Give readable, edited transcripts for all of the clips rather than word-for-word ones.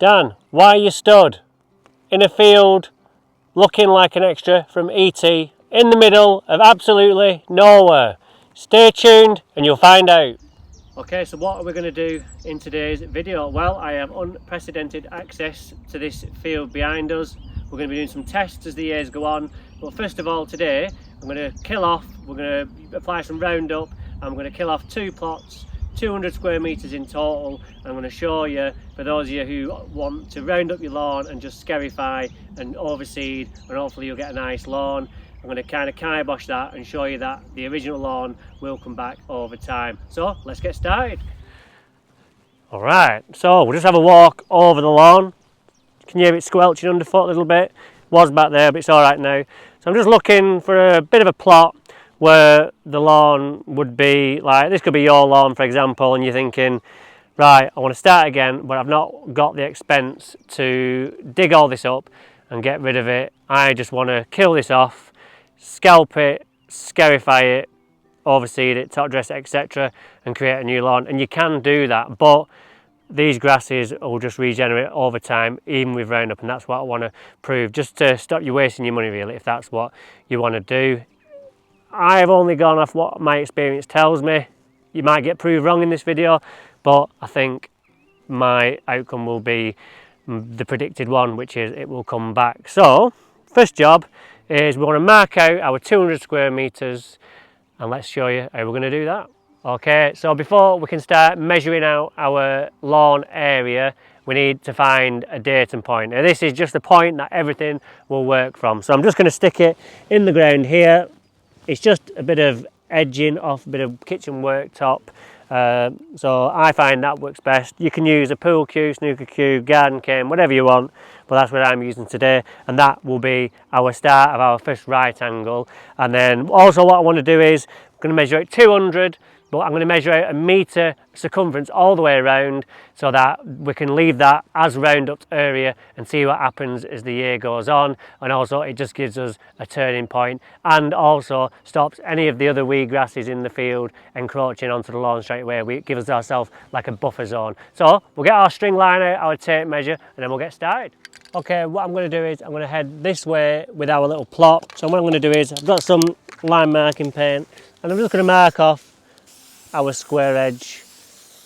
Dan, why are you stood in a field looking like an extra from E.T. in the middle of absolutely nowhere? Stay tuned and you'll find out. Okay, so what are we going to do in today's video? Well, I have unprecedented access to this field behind us. We're going to be doing some tests as the years go on. But first of all today, we're going to apply some Roundup, and I'm going to kill off 2 plots, 200 square metres in total. I'm going to show you, for those of you who want to round up your lawn and just scarify and overseed, and hopefully you'll get a nice lawn. I'm going to kind of kibosh that and show you that the original lawn will come back over time. So let's get started. Alright, so we'll just have a walk over the lawn. Can you hear it squelching underfoot a little bit? Was back there, but it's alright now. So I'm just looking for a bit of a plot where the lawn would be, like this could be your lawn for example, and you're thinking, right, I want to start again, but I've not got the expense to dig all this up and get rid of it. I just want to kill this off, scalp it, scarify it, overseed it, top dress it, etc., and create a new lawn. And you can do that, but these grasses will just regenerate over time, even with Roundup, and that's what I want to prove, just to stop you wasting your money really, if that's what you want to do. I've only gone off what my experience tells me. You might get proved wrong in this video, but I think my outcome will be the predicted one, which is it will come back. So first job is we want to mark out our 200 square metres, and let's show you how we're going to do that. Okay, so before we can start measuring out our lawn area, we need to find a datum point. Now this is just the point that everything will work from. So I'm just going to stick it in the ground here. It's just a bit of edging off a bit of kitchen worktop. So I find that works best. You can use a pool cue, snooker cue, garden cane, whatever you want, but that's what I'm using today, and that will be our start of our first right angle. And then also what I want to do is I'm going to measure out 200, but I'm going to measure out 1 metre circumference all the way around, so that we can leave that as Roundup area and see what happens as the year goes on. And also it just gives us a turning point, and also stops any of the other weed grasses in the field encroaching onto the lawn straight away. We give ourselves like a buffer zone. So we'll get our string line out, our tape measure, and then we'll get started. Okay, what I'm going to do is I'm going to head this way with our little plot. So what I'm going to do is I've got some line marking paint, and I'm just going to mark off our square edge,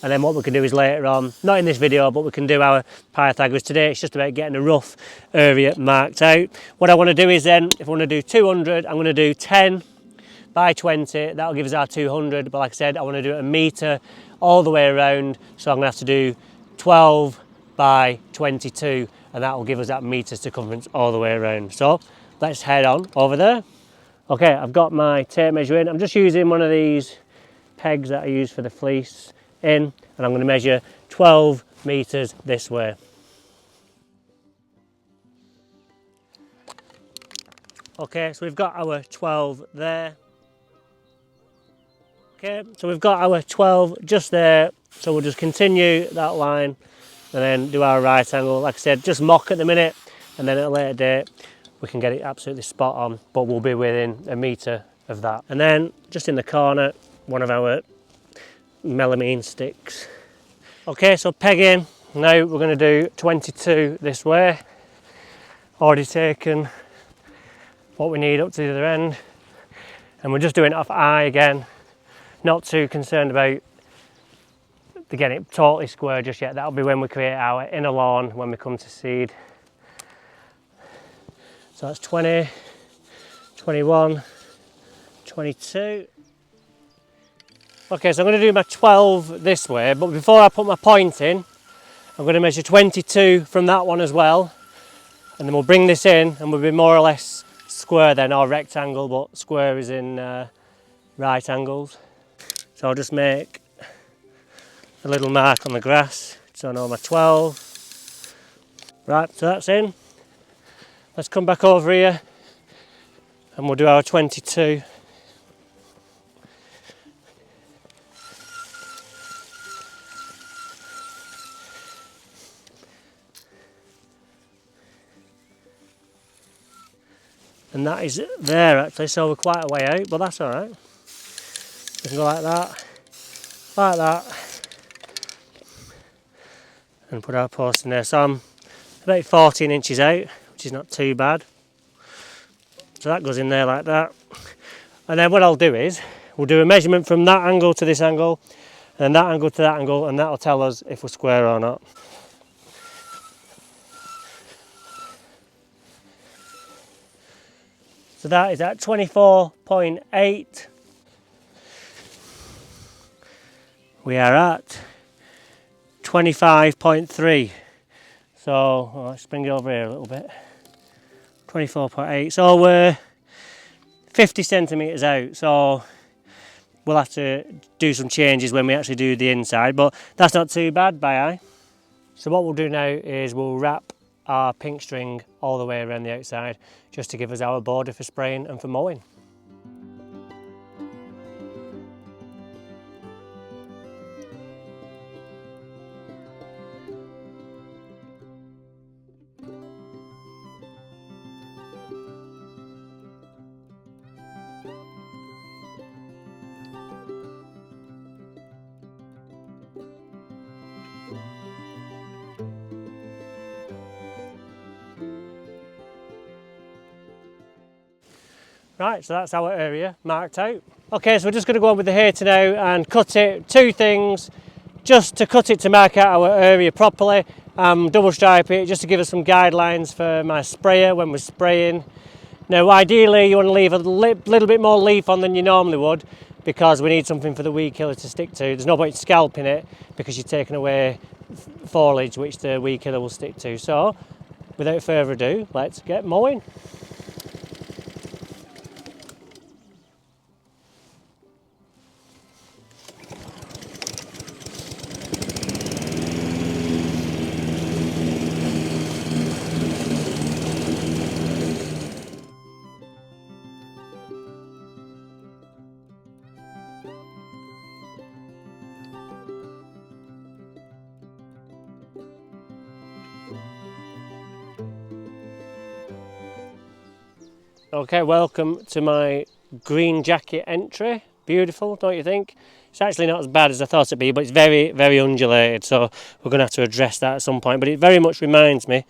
and then what we can do is later on, not in this video, but we can do our Pythagoras. Today it's just about getting a rough area marked out. What I want to do is then, if I want to do 200, I'm going to do 10 by 20, that'll give us our 200, but like I said, I want to do it 1 metre all the way around, so I'm going to have to do 12 by 22, and that will give us that metre circumference all the way around. So let's head on over there. Okay, I've got my tape measure in. I'm just using one of these pegs that I use for the fleece in, and I'm going to measure 12 metres this way. Okay, so we've got our 12 there. Okay, so we've got our 12 just there, so we'll just continue that line and then do our right angle. Like I said, just mock at the minute, and then at a later date we can get it absolutely spot on, but we'll be within 1 metre of that. And then just in the corner, one of our melamine sticks. Okay, so pegging. Now we're going to do 22 this way. Already taken what we need up to the other end, and we're just doing it off eye again. Not too concerned about getting it totally square just yet. That'll be when we create our inner lawn when we come to seed. So that's 20, 21, 22. Okay, so I'm going to do my 12 this way, but before I put my point in, I'm going to measure 22 from that one as well, and then we'll bring this in and we'll be more or less square then, or rectangle, but square is in right angles. So I'll just make a little mark on the grass so I know my 12. Right, so that's in. Let's come back over here and we'll do our 22. And that is there actually, so we're quite a way out, but that's all right. We can go like that, and put our post in there. So I'm about 14 inches out, which is not too bad. So that goes in there like that. And then what I'll do is, we'll do a measurement from that angle to this angle, and that angle to that angle, and that'll tell us if we're square or not. So that is at 24.8. We are at 25.3. So let's bring it over here a little bit. 24.8. So we're 50 centimetres out. So we'll have to do some changes when we actually do the inside, but that's not too bad by eye. So what we'll do now is we'll wrap our pink string all the way around the outside, just to give us our border for spraying and for mowing. Right, so that's our area marked out. Okay, so we're just going to go on with the hater now and cut it. Two things, just to cut it to mark out our area properly, double stripe it just to give us some guidelines for my sprayer when we're spraying. Now ideally you want to leave a little bit more leaf on than you normally would, because we need something for the weed killer to stick to. There's no point scalping it because you're taking away foliage which the weed killer will stick to. So without further ado, let's get mowing. Okay, welcome to my green jacket entry. Beautiful, don't you think? It's actually not as bad as I thought it'd be, but it's very, very undulated, so we're going to have to address that at some point. But it very much reminds me,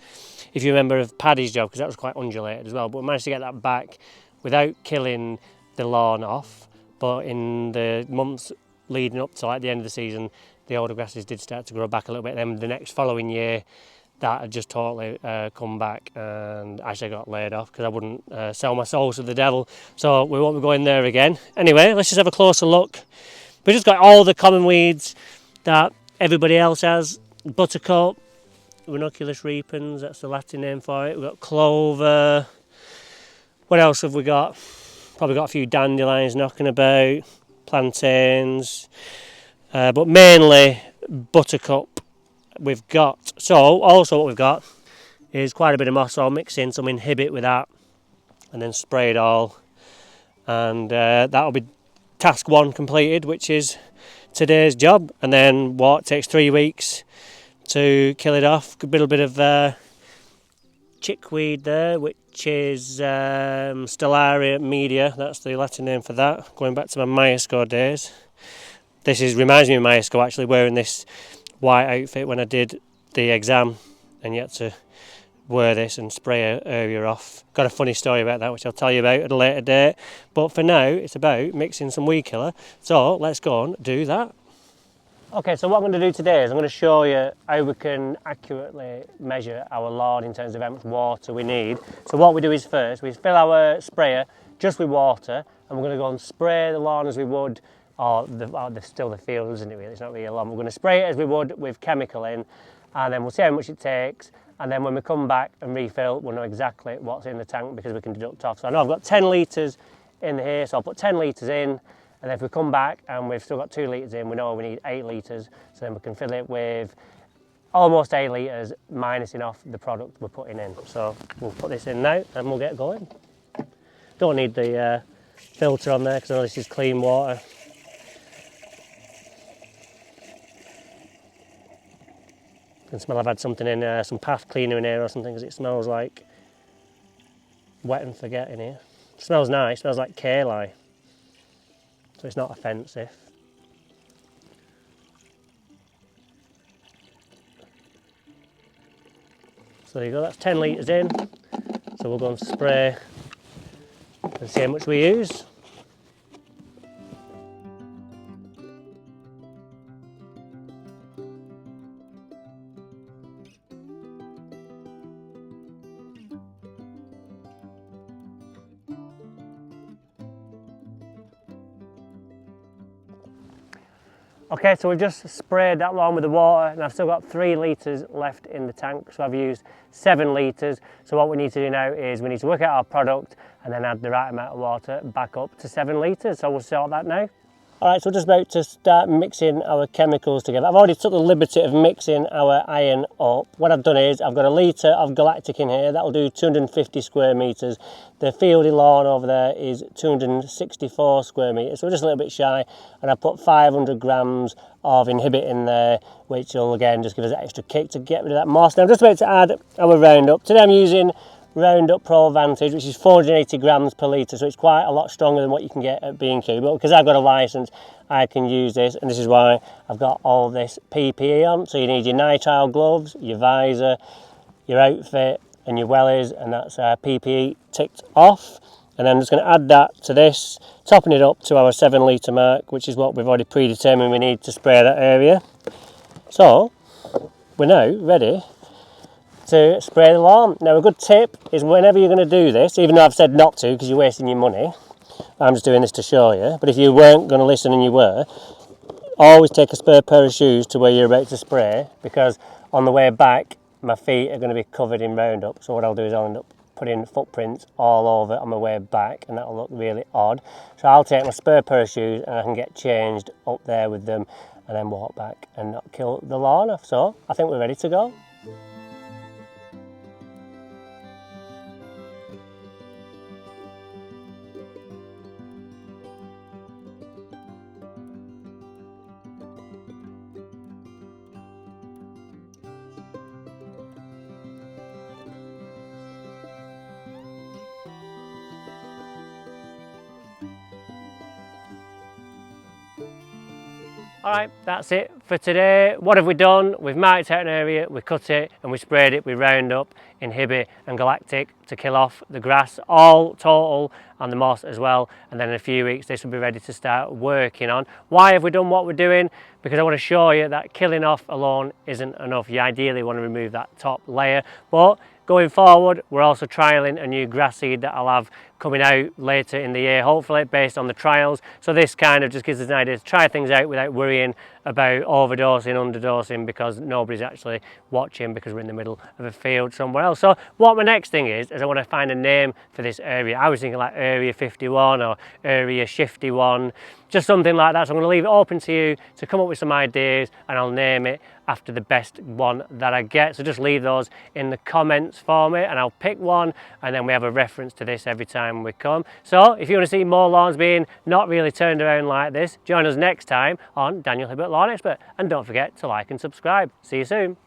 if you remember, of Paddy's job, because that was quite undulated as well. But we managed to get that back without killing the lawn off. But in the months leading up to like the end of the season, the older grasses did start to grow back a little bit. Then the next following year, that had just totally come back, and actually got laid off because I wouldn't sell my soul to the devil, so we won't be going there again. Anyway, let's just have a closer look. We've just got all the common weeds that everybody else has. Buttercup, ranunculus repens, that's the Latin name for it. We've got clover. What else have we got? Probably got a few dandelions knocking about, plantains, but mainly buttercup we've got. So also what we've got is quite a bit of moss, so I'll mix in some Hibbert with that and then spray it all, and that'll be task one completed, which is today's job. And then what takes 3 weeks to kill it off. A little bit of chickweed there, which is Stellaria media, that's the Latin name for that, going back to my Myasco days. Reminds me of Myasco, actually, wearing this white outfit when I did the exam, and you had to wear this and spray an area off. Got a funny story about that which I'll tell you about at a later date, but for now it's about mixing some weed killer, so let's go and do that. Okay, so what I'm going to do today is I'm going to show you how we can accurately measure our lawn in terms of how much water we need. So what we do is first we fill our sprayer just with water, and we're going to go and spray the lawn as we would, still the field, isn't it really? It's not really a lawn. We're going to spray it as we would with chemical in, and then we'll see how much it takes, and then when we come back and refill, we'll know exactly what's in the tank because we can deduct off. So I know I've got 10 litres in here, so I'll put 10 litres in, and then if we come back and we've still got 2 litres in, we know we need 8 litres, so then we can fill it with almost 8 litres, minusing off the product we're putting in. So we'll put this in now and we'll get going. Don't need the filter on there because I know this is clean water. I can smell I've had something in, some path cleaner in here or something, because it smells like wet and forget in here. It smells nice, it smells like kale, so it's not offensive. 'Cause So there you go, that's 10 litres in. So we'll go and spray and see how much we use. Okay, so we've just sprayed that lawn with the water and I've still got 3 litres left in the tank, so I've used 7 litres. So what we need to do now is we need to work out our product and then add the right amount of water back up to 7 litres, so we'll sort that now. Alright, so we're just about to start mixing our chemicals together. I've already took the liberty of mixing our iron up. What I've done is I've got a litre of galactic in here, that'll do 250 square metres. The fieldy lawn over there is 264 square metres, so just a little bit shy. And I put 500 grams of Hibbert in there, which will again just give us an extra kick to get rid of that moss. Now I'm just about to add our Roundup. Today I'm using Roundup Pro Vantage, which is 480 grams per litre, so it's quite a lot stronger than what you can get at B&Q, but because I've got a licence I can use this, and this is why I've got all this PPE on. So you need your nitrile gloves, your visor, your outfit and your wellies, and that's PPE ticked off. And then I'm just going to add that to this, topping it up to our 7 litre mark, which is what we've already predetermined we need to spray that area. So we're now ready to spray the lawn. Now a good tip is whenever you're going to do this, even though I've said not to because you're wasting your money, I'm just doing this to show you, but if you weren't going to listen and you were, always take a spare pair of shoes to where you're about to spray, because on the way back my feet are going to be covered in Roundup, so what I'll do is I'll end up putting footprints all over on my way back and that'll look really odd. So I'll take my spare pair of shoes and I can get changed up there with them and then walk back and not kill the lawn off. So I think we're ready to go. Alright, that's it for today. What have we done? We've marked out an area, we cut it and we sprayed it with Roundup, Hibbert and Galactic to kill off the grass, all total, and the moss as well. And then in a few weeks this will be ready to start working on. Why have we done what we're doing? Because I want to show you that killing off alone isn't enough. You ideally want to remove that top layer, but going forward we're also trialling a new grass seed that I'll have coming out later in the year, hopefully based on the trials. So this kind of just gives us an idea to try things out without worrying about overdosing, underdosing, because nobody's actually watching because we're in the middle of a field somewhere else. So what my next thing is I want to find a name for this area. I was thinking like Area 51 or Area Shifty 1, just something like that. So I'm going to leave it open to you to come up with some ideas and I'll name it after the best one that I get. So just leave those in the comments for me and I'll pick one, and then we have a reference to this every time we come. So if you want to see more lawns being not really turned around like this, join us next time on Daniel Hibbert Lawn Expert, and don't forget to like and subscribe. See you soon.